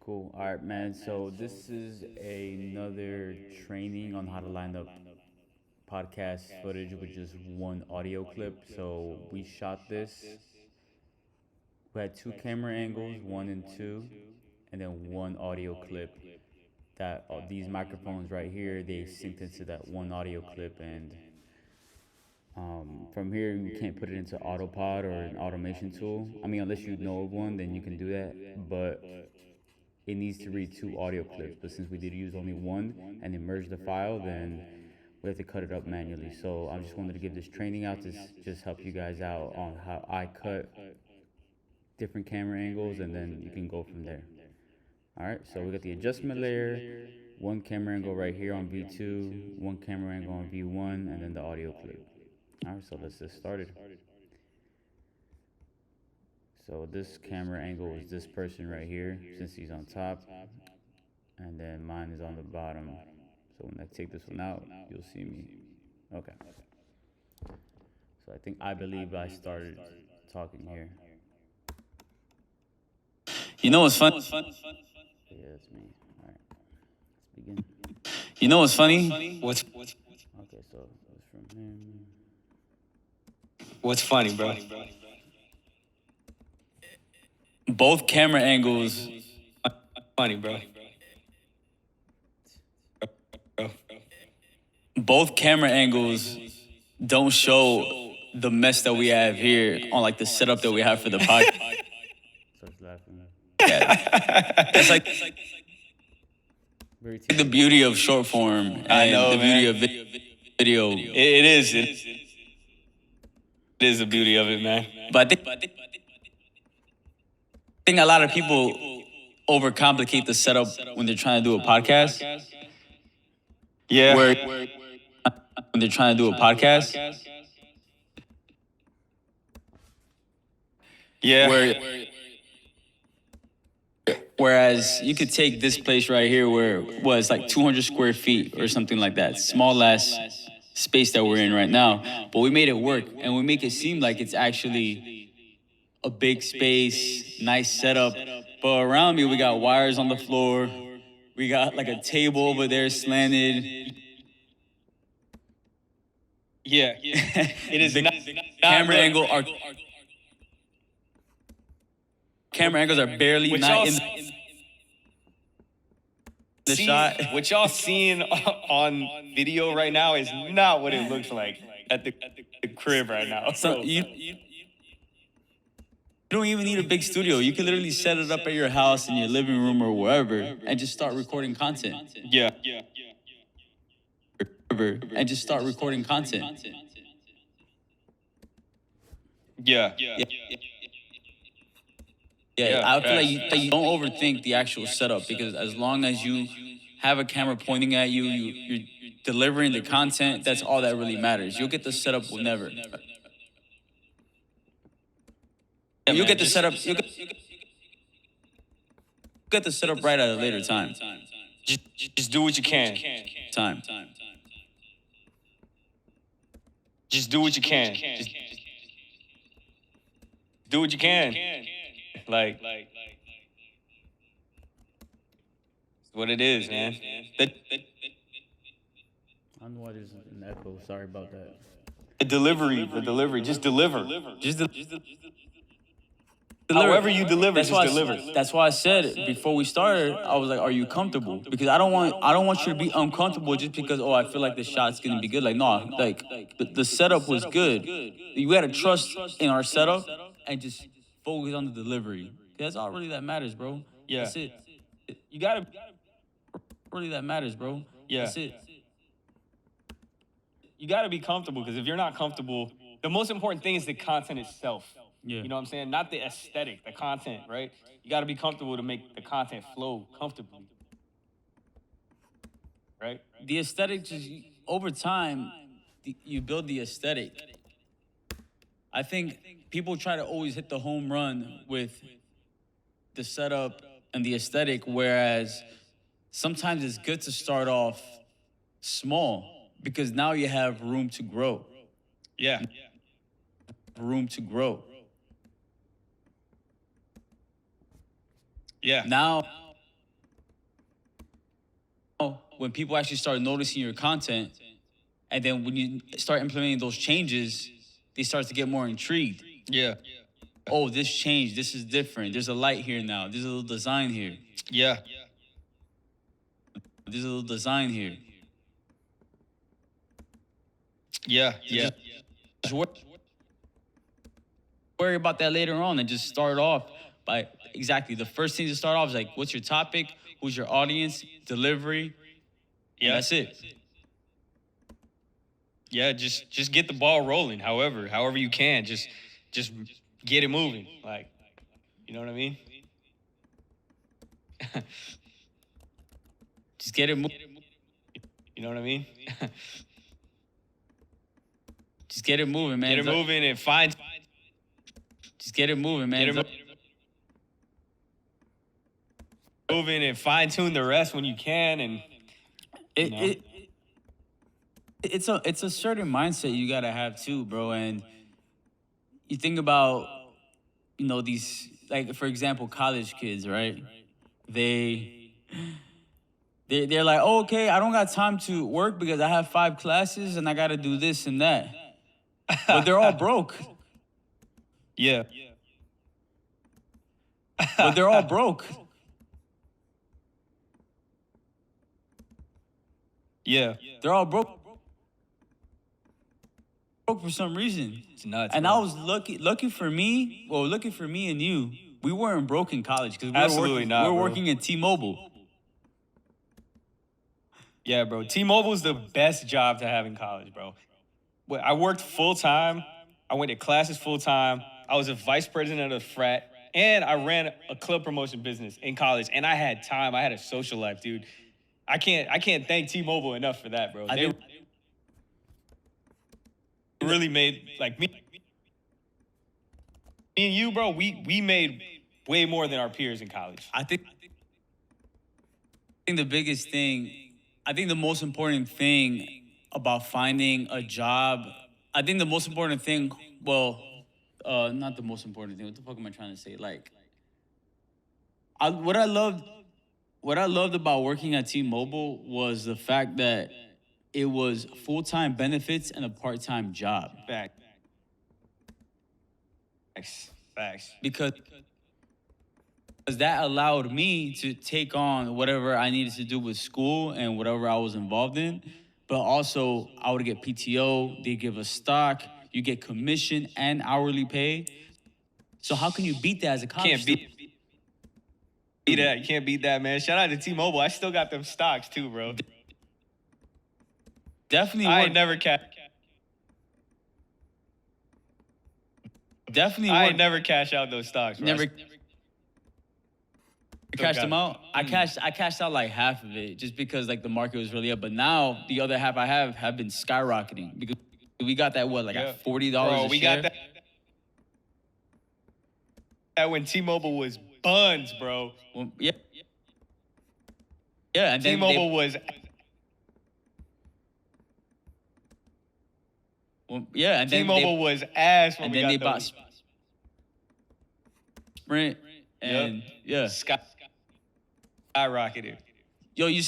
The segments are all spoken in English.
Cool. All right, man. So this is another training on how to line up podcast footage with just one audio clip. So we shot this. We had two camera angles, one and two, and then one audio clip. That these microphones right here, they synced into that one audio clip, and from here you can't put it into Autopod or an automation tool. I mean, unless you know of one, then you can do that. But it needs to read two audio clips. But since we did use only one and then merge the file, then we have to cut it up manually. So I just wanted to give this training out to just help you guys out on how I cut different camera angles, and then you can go from there. All right, so we got the adjustment layer, one camera angle right here on V2, one camera angle on V1, and then the audio clip. All right, so let's get started. So this camera angle is this person right here, since he's on top, and then mine is on the bottom. So when I take this one out, you'll see me. Okay. So I believe I started talking here. You know what's funny? Yeah, that's me. All right, let's begin. You know what's funny? Okay, so it's from him. What's funny, bro? Both camera angles. Funny, bro. Both camera angles don't show the mess that we have here on like the setup that we have for the podcast. Starts laughing. Yeah. That's like Very the beauty of short form and the beauty of video. It is. It is the beauty of it, man. But I think a lot of people overcomplicate the setup when they're trying to do a podcast. Yeah. When they're trying to do a podcast. Yeah. Whereas you could take this place right here where it was like 200 square feet or something like that. Small ass space that we're in right now. But we made it work, and we make it seem like it's actually a big space, nice setup. But around me, we got wires on the floor. We got like a table over there slanted. Yeah. It is not camera angle. Our camera angles are barely not in the shot. What y'all seeing on video right now is not what it looks like at the crib right now. So you don't even need a big studio. You can literally set it up at your house, in your living room, or wherever, and just start recording content. Yeah. And just start recording content. Yeah. Yeah, I feel like you don't overthink the actual setup, because as long as you have a camera pointing at you, you're delivering the content. That's all that really matters. You'll get the setup whenever. You'll get the setup. You'll get the setup right at a later time. Just do what you can. Just do what you can. Just do what you can. Like what it is, man. I don't know why there's an echo. Sorry about that. The delivery. Just deliver. However you deliver, just deliver. That's why I said before we started, I was like, "Are you comfortable?" Because I don't want you to be uncomfortable just because I feel like the shot's gonna be good. Like, no, like the setup was good. You gotta trust in our setup and just focus on the delivery. That's all really that matters, bro. Yeah. That's it. You gotta really that matters, bro. Yeah. That's it. You gotta be comfortable, because if you're not comfortable, the most important thing is the content itself. Yeah. You know what I'm saying? Not the aesthetic, the content, right? You gotta be comfortable to make the content flow comfortably. Right? The aesthetic, just over time, you build the aesthetic. I think people try to always hit the home run with the setup and the aesthetic, whereas sometimes it's good to start off small, because now you have room to grow. Yeah. Room to grow. Yeah. Now when people actually start noticing your content, and then when you start implementing those changes, they start to get more intrigued. Yeah. Oh, this changed. This is different. There's a light here now. There's a little design here. Yeah. There's a little design here. Yeah. Yeah. Just worry about that later on, and just start off by exactly the first thing to start off is like, what's your topic? Who's your audience? Delivery. Yeah. That's it. Yeah, just get the ball rolling. However you can, just get it moving. Like, you know what I mean? Just get it moving. You know what I mean? Just get it moving, man. Get it moving and find. Just get it moving, man. Get it moving and fine tune the rest when you can, and you know. It's a certain mindset you gotta have too, bro. And you think about, you know, these, like, for example, college kids, right? They're like, oh, okay, I don't got time to work because I have 5 classes and I gotta do this and that. But they're all broke. Yeah. But they're all broke. Yeah. They're all broke for some reason. It's nuts. And bro. I was lucky for me and you. We weren't broke in college because Absolutely not, we were bro. working at T-Mobile. Yeah, bro. T-Mobile's the best job to have in college, bro. I worked full time. I went to classes full time. I was a vice president of the frat, and I ran a club promotion business in college. And I had time. I had a social life, dude. I can't thank T-Mobile enough for that, bro. They really made, like, me and you, bro. We made way more than our peers in college. I think the biggest thing, I think the most important thing about finding a job, I think the most important thing, well, not the most important thing. What the fuck am I trying to say? Like, what I loved about working at T-Mobile was the fact that it was full-time benefits and a part-time job. Facts. Because that allowed me to take on whatever I needed to do with school and whatever I was involved in. But also, I would get PTO, they give us stock, you get commission and hourly pay. So how can you beat that as a college Can't student? beat that. You can't beat that, man. Shout out to T-Mobile. I still got them stocks too, bro. Definitely I work. ain't never Definitely I work. ain't never cash out those stocks, bro. Never cashed got them it. out. I cashed out like half of it just because like the market was really up. But now the other half I have been skyrocketing because we got that Yeah. at $40 Bro, a we share. got that when T-Mobile was buns, bro. Well, yeah. Yeah, and then T-Mobile was and then T-Mobile was ass when and we then got they those. bought Sprint and yeah. Skyrocketed. Yo, you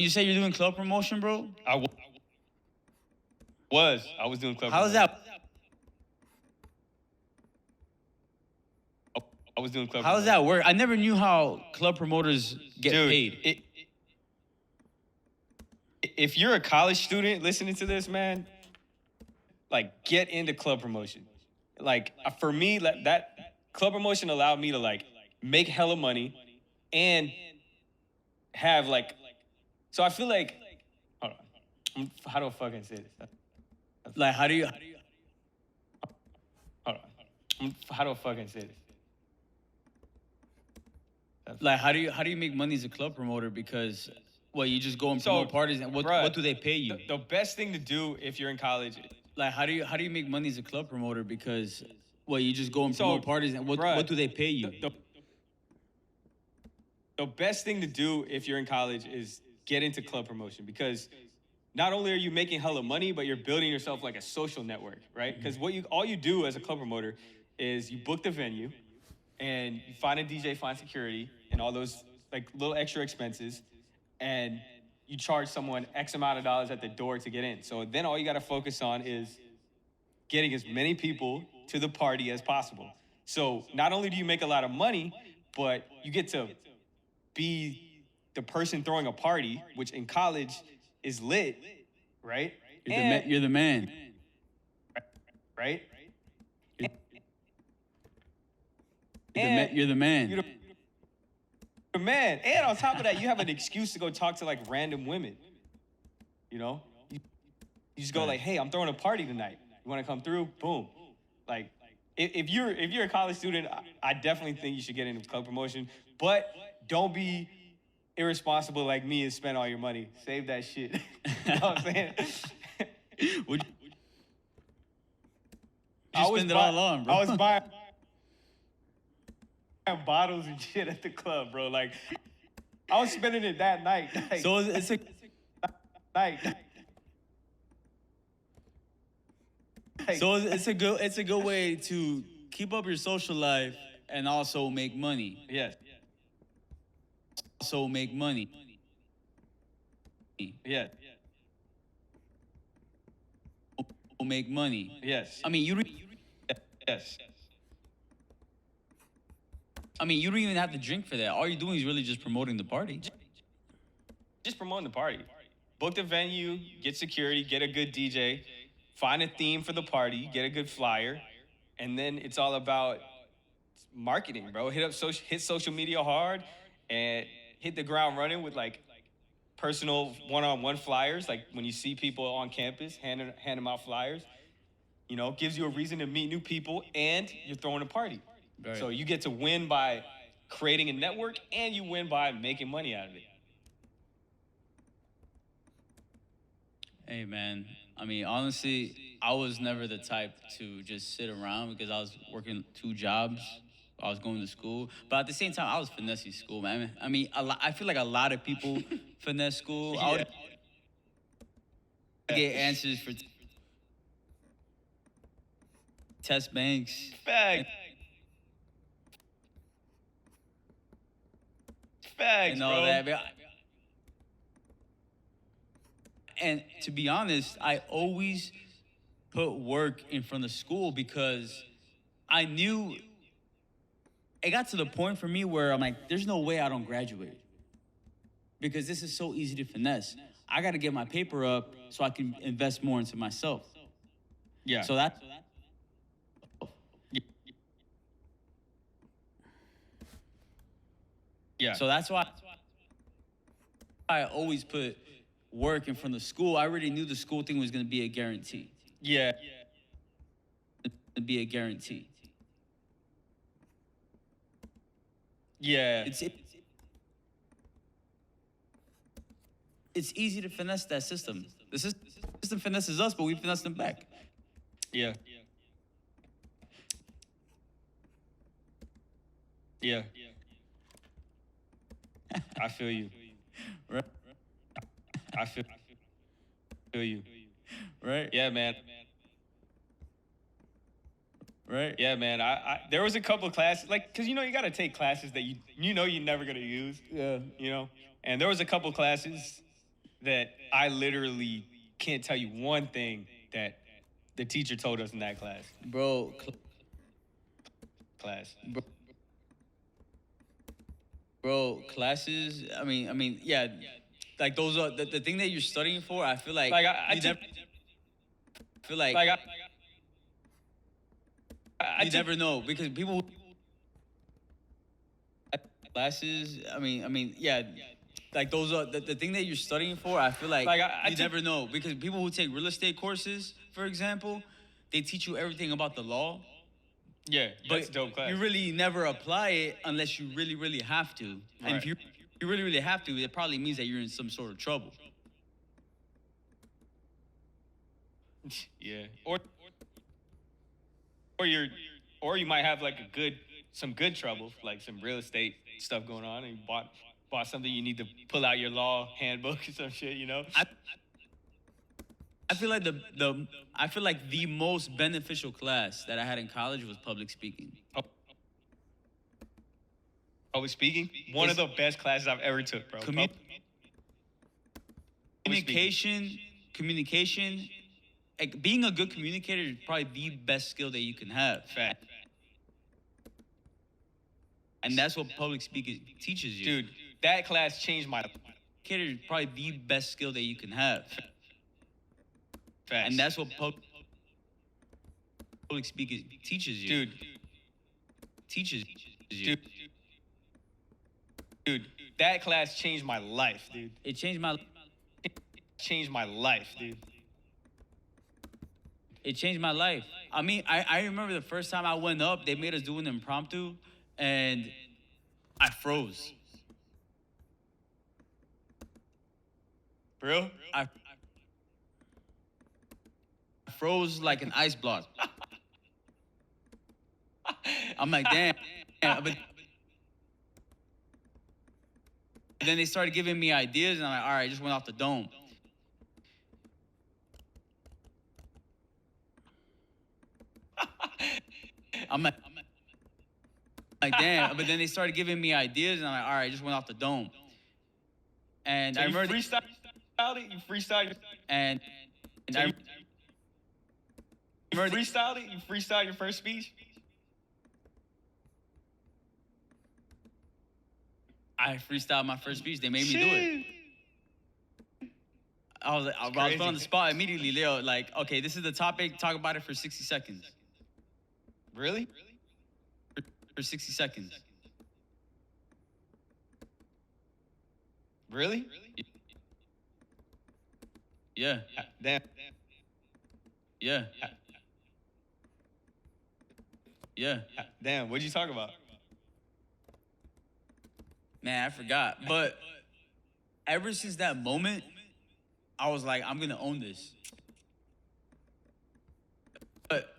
say you're doing club promotion, bro? I was doing club. How's promotion. that? I was doing club. How does that work? I never knew how club promoters get Dude, paid. If you're a college student listening to this, man, like, get into club promotion. Like, for me, like, that club promotion allowed me to, like, make hella money and have, like, so I feel like, hold on, how do I fucking say this? Like, how do you? Hold on, how do I fucking say this? Like, how do you make money as a club promoter? Because, well, you just go and promote parties, and what do they pay you? The best thing to do if you're in college. Like, how do you make money as a club promoter? Because, well, you just go and promote parties, and what do they pay you? The best thing to do if you're in college is get into club promotion, because not only are you making hella money, but you're building yourself like a social network, right? Because all you do as a club promoter is you book the venue, and you find a DJ, find security, and all those like little extra expenses, and you charge someone X amount of dollars at the door to get in. So then all you got to focus on is getting as many people to the party as possible. So not only do you make a lot of money, but you get to be the person throwing a party, which in college is lit, right? You're the man. Right? You're the man. You're the man. And on top of that, you have an excuse to go talk to like random women. You know? You just go like, hey, I'm throwing a party tonight. You want to come through? Boom. Like, if you're a college student, I definitely think you should get into club promotion. But don't be irresponsible like me and spend all your money. Save that shit. You know what I'm saying? Would you spend it all on, bro? I was buying bottles and shit at the club, bro. Like, I was spending it that night. Like, So it's a night. So it's a good way to keep up your social life and also make money. Yes. Also make money. Yes. Make money. Yes. I mean, Yes. you don't even have to drink for that. All you're doing is really just promoting the party. Just promoting the party. Book the venue, get security, get a good DJ, find a theme for the party, get a good flyer, and then it's all about marketing, bro. Hit social media hard and hit the ground running with like personal one-on-one flyers. Like when you see people on campus, hand them out flyers. You know, gives you a reason to meet new people, and you're throwing a party. Right. So you get to win by creating a network, and you win by making money out of it. Hey, man. I mean, honestly, I was never the type to just sit around because I was working 2 jobs. I was going to school. But at the same time, I was finessing school, man. I mean, I feel like a lot of people finesse school. I would get answers for test banks. Facts, And all bro. that. And to be honest, I always put work in front of school because I knew it got to the point for me where I'm like, there's no way I don't graduate because this is so easy to finesse. I got to get my paper up so I can invest more into myself. Yeah. So that. Yeah. So that's why I always put work in front of school. I already knew the school thing was going to be a guarantee. Yeah. To be a guarantee. Yeah. It's easy to finesse that system. The system finesses us, but we finesse them back. Yeah. Yeah. I feel you. Right? I feel you. Right? Yeah, man. Right? Yeah, man. I there was a couple classes, like, cause you know you gotta take classes that you know you're never gonna use. Yeah. You know, and there was a couple classes that I literally can't tell you one thing that the teacher told us in that class. Bro. Bro, classes. I mean, yeah. Like those are the thing that you're studying for. I feel like I never know because people classes. I mean, yeah. Like those are the thing that you're studying for. I feel like you never know because people who take real estate courses, for example, they teach you everything about the law. Yeah, that's But a dope class. you really never apply it unless you really, really have to. And if you really, really have to, it probably means that you're in some sort of trouble. Yeah, or you might have like some good trouble, like some real estate stuff going on, and you bought something you need to pull out your law handbook or some shit, you know. I feel like the most beneficial class that I had in college was public speaking. Public speaking, one of the best classes I've ever took, bro. Communication. Like, being a good communicator is probably the best skill that you can have. Fact. And that's what public speaking teaches you. Dude, that class changed my Communicator is probably the best skill that you can have. Facts. And that's what public speaking teaches you. Dude. Teaches you. Dude, that class changed my life, dude. It changed my life, dude. It changed my life. I mean, I remember the first time I went up, they made us do an impromptu, and I froze. Bro? I froze like an ice block. I'm like, damn. But then they started giving me ideas, and I'm like, all right, I just went off the dome. I'm like, damn. But then they started giving me ideas, and I'm like, all right, I just went off the dome. And So I remember you freestyled it? You freestyled it? And So I you remember freestyled it? You freestyled your first speech? I freestyled my first speech. They made me do it. I was put on the spot immediately. They were like, okay, this is the topic. Talk about it for 60 seconds. Really? For 60 seconds. Really? Yeah. Damn. Yeah. Yeah. Damn, what'd you talk about? Man, I forgot. But ever since that moment, I was like, I'm going to own this. But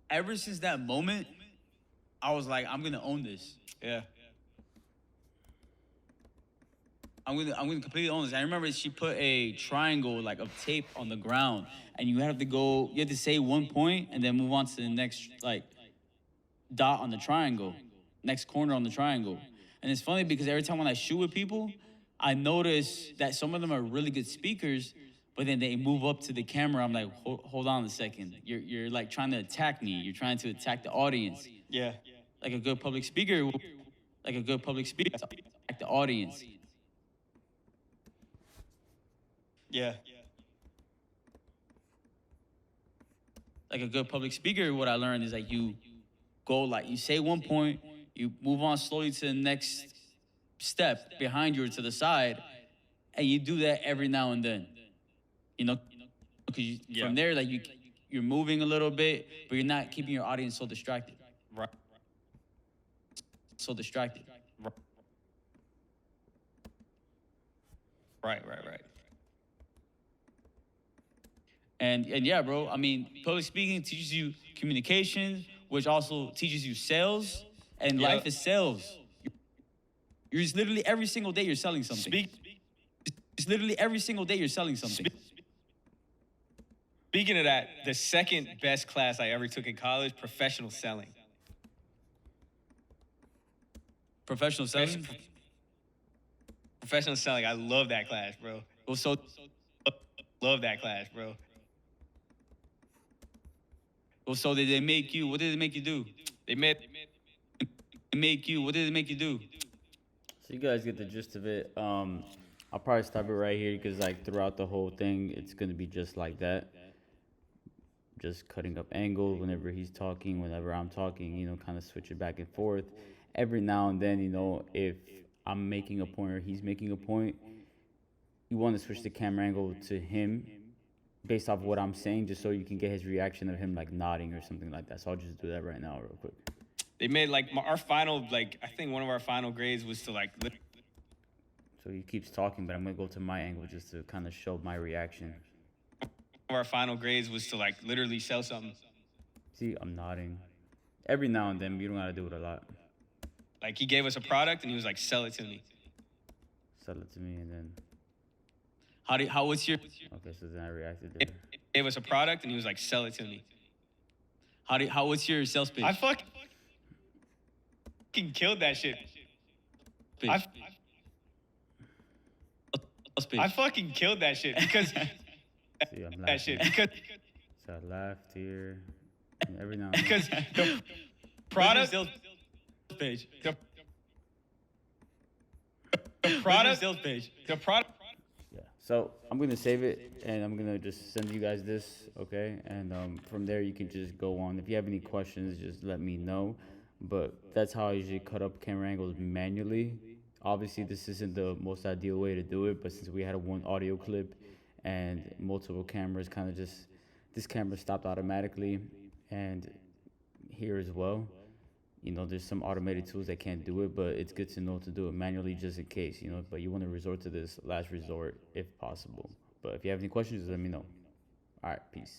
ever since that moment, I was like, I'm going to own this. Yeah. I'm gonna completely own this. I remember she put a triangle like of tape on the ground, and you have to say one point and then move on to the next like dot on the triangle, next corner on the triangle. And it's funny because every time when I shoot with people, I notice that some of them are really good speakers, but then they move up to the camera. I'm like, hold on a second. You're like trying to attack me. You're trying to attack the audience. Yeah. Like a good public speaker, attack the audience. Yeah. Like a good public speaker, what I learned is like you say one point, you move on slowly to the next step behind you or to the side, and you do that every now and then. You know, because from there, like you're moving a little bit, but you're not keeping your audience so distracted. Right. So distracted. Right. And yeah, bro, I mean, public speaking teaches you communication, which also teaches you sales, and life is sales. You're just literally every single day you're selling something. It's literally every single day you're selling something. Speaking of that, the second best class I ever took in college, professional selling. Professional selling? Professional selling, I love that class, bro. Well, so Love that class, bro. what did they make you do? What did it make you do? So you guys get the gist of it. I'll probably stop it right here because like throughout the whole thing, it's gonna be just like that. Just cutting up angles whenever he's talking, whenever I'm talking, you know, kind of switch it back and forth. Every now and then, you know, if I'm making a point or he's making a point, you want to switch the camera angle to him based off what I'm saying, just so you can get his reaction of him like nodding or something like that. So I'll just do that right now real quick. They made like our final, like I think one of our final grades was to like. So he keeps talking, but I'm gonna go to my angle just to kind of show my reaction. Our final grades was to like literally sell something. See, I'm nodding. Every now and then, but you don't gotta do it a lot. Like he gave us a product and he was like, "Sell it to me." Sell it to me, and then What's your okay. So then I reacted there. He gave us a product and he was like, "Sell it to me." what's your sales pitch? I fucking killed that shit. I Speech. I fucking killed that shit because See, I'm that laughing. shit because So I laughed here. And every now and then. because the Where's your product sales page. the Where's your product sales page. the product. Yeah. So I'm gonna save it, and I'm gonna just send you guys this, okay? And from there you can just go on. If you have any questions, just let me know. But that's how I usually cut up camera angles manually. Obviously, this isn't the most ideal way to do it, but since we had a one audio clip and multiple cameras, kind of just this camera stopped automatically, and here as well. You know, there's some automated tools that can't do it, but it's good to know to do it manually just in case, you know. But you want to resort to this last resort if possible. But if you have any questions, let me know. All right, peace.